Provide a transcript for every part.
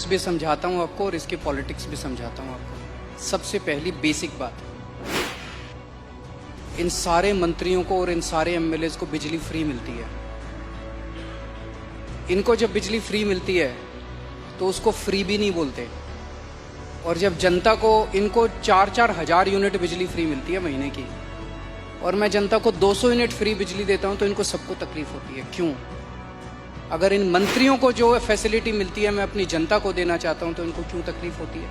Roots भी समझाता हूँ आपको और इसके पॉलिटिक्स भी समझाता हूँ आपको। सबसे पहली बेसिक बात, इन सारे मंत्रियों को और इन सारे एमएलएज को बिजली फ्री मिलती है। इनको जब बिजली फ्री मिलती है तो उसको फ्री भी नहीं बोलते, और जब जनता को, इनको 4-4 हज़ार यूनिट बिजली फ्री मिलती है महीने की, और मैं जनता को 200 यूनिट फ्री बिजली देता हूं तो इनको सबको तकलीफ होती है। क्यों? अगर इन मंत्रियों को जो फैसिलिटी मिलती है मैं अपनी जनता को देना चाहता हूं तो इनको क्यों तकलीफ होती है?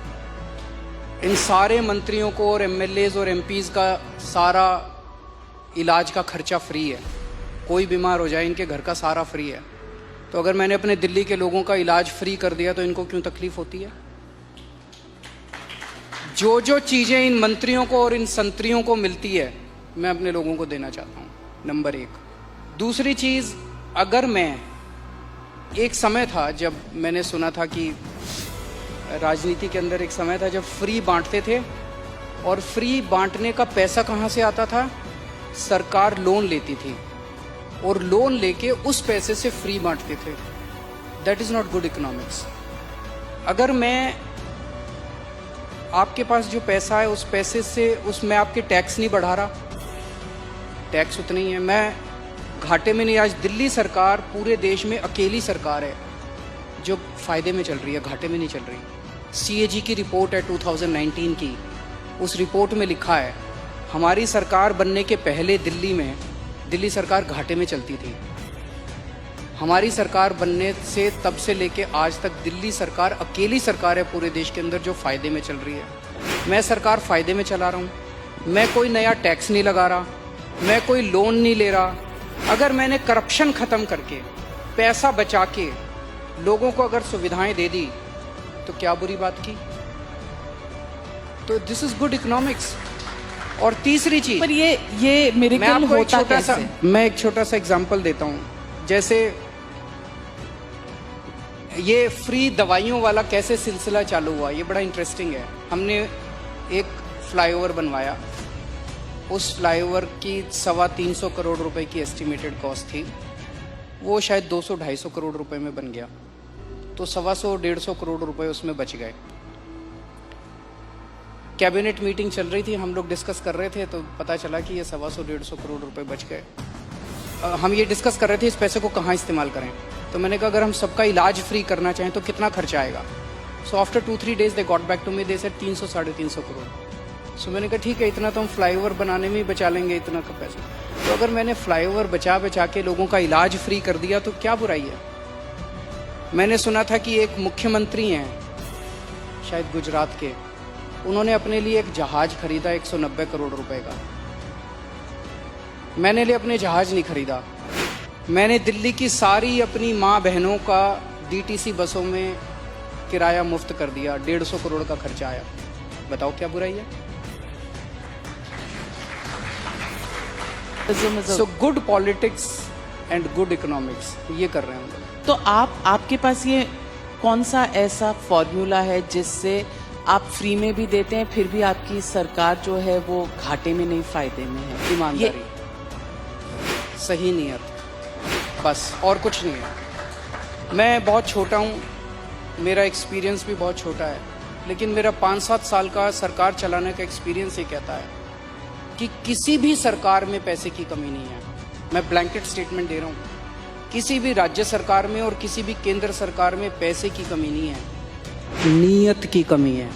इन सारे मंत्रियों को और एमएलएज और एमपीज का सारा इलाज का खर्चा फ्री है। कोई बीमार हो जाए इनके घर का सारा फ्री है। तो अगर मैंने अपने दिल्ली के लोगों का इलाज फ्री कर दिया तो इनको क्यों तकलीफ होती है? जो जो चीजें इन मंत्रियों को और इन संतरियों को मिलती है मैं अपने लोगों को देना चाहता हूं, नंबर 1। दूसरी चीज, अगर मैं, एक समय था जब मैंने सुना था कि राजनीति के अंदर एक समय था जब फ्री बांटते थे, और फ्री बांटने का पैसा कहां से आता था? सरकार लोन लेती थी और लोन लेके उस पैसे से फ्री बांटते थे। That is not good economics. अगर मैं, आपके पास जो पैसा है उस पैसे से, उसमें आपके टैक्स नहीं बढ़ा रहा, टैक्स उतने ही है, मैं घाटे में नहीं। आज दिल्ली सरकार पूरे देश में अकेली सरकार है जो फायदे में चल रही है, घाटे में नहीं चल रही। सीएजी की रिपोर्ट है 2019 की, उस रिपोर्ट में लिखा है हमारी सरकार बनने के पहले दिल्ली सरकार घाटे में चलती थी। हमारी सरकार बनने से तब से लेके आज तक दिल्ली सरकार अकेली सरकार है पूरे देश के अंदर जो फायदे में चल रही है। मैं सरकार फायदे में चला रहा हूँ, मैं कोई नया टैक्स नहीं लगा रहा, मैं कोई लोन नहीं ले रहा। अगर मैंने करप्शन खत्म करके, पैसा बचा के लोगों को अगर सुविधाएं दे दी तो क्या बुरी बात की? तो दिस इज गुड इकोनॉमिक्स। और तीसरी चीज, पर ये मिरेकल होता कैसे? मैं एक छोटा सा एग्जांपल देता हूं। जैसे ये फ्री दवाइयों वाला कैसे सिलसिला चालू हुआ, ये बड़ा इंटरेस्टिंग है। हमने एक फ्लाईओवर बनवाया, उस फ्लाईओवर की 325 करोड़ रुपए की एस्टिमेटेड कॉस्ट थी, वो शायद 200-250 करोड़ रुपए में बन गया, तो 125 करोड़ रुपए उसमें बच गए। कैबिनेट मीटिंग चल रही थी, हम लोग डिस्कस कर रहे थे, तो पता चला कि ये 125 करोड़ रुपए बच गए। हम ये डिस्कस कर रहे थे इस पैसे को कहाँ इस्तेमाल करें। तो मैंने कहा अगर हम सबका इलाज फ्री करना चाहें तो कितना खर्चा आएगा? So after 2-3 days they got back to me, they said 300-350 crore. So मैंने कहा ठीक है, इतना तो हम फ्लाईओवर बनाने में ही बचा लेंगे, इतना का पैसा। तो अगर मैंने फ्लाईओवर बचा के लोगों का इलाज फ्री कर दिया तो क्या बुराई है? मैंने सुना था कि एक मुख्यमंत्री हैं शायद गुजरात के, उन्होंने अपने लिए एक जहाज खरीदा 190 करोड़ रुपए का। मैंने लिए अपने जहाज नहीं खरीदा, मैंने दिल्ली की सारी अपनी माँ बहनों का डीटीसी बसों में किराया मुफ्त कर दिया, 150 करोड़ का खर्चा आया। बताओ क्या बुराई है? So good politics and good economics, ये कर रहे हैं हम लोग। तो आपके पास ये कौन सा ऐसा फॉर्मूला है जिससे आप फ्री में भी देते हैं फिर भी आपकी सरकार जो है वो घाटे में नहीं फायदे में है? ईमानदारी, सही नियत, बस और कुछ नहीं है। मैं बहुत छोटा हूँ, मेरा एक्सपीरियंस भी बहुत छोटा है, लेकिन मेरा 5-7 साल का सरकार चलाने का एक्सपीरियंस ये कहता है कि किसी भी सरकार में पैसे की कमी नहीं है। मैं ब्लैंकेट स्टेटमेंट दे रहा हूँ, किसी भी राज्य सरकार में और किसी भी केंद्र सरकार में पैसे की कमी नहीं है, नीयत की कमी है।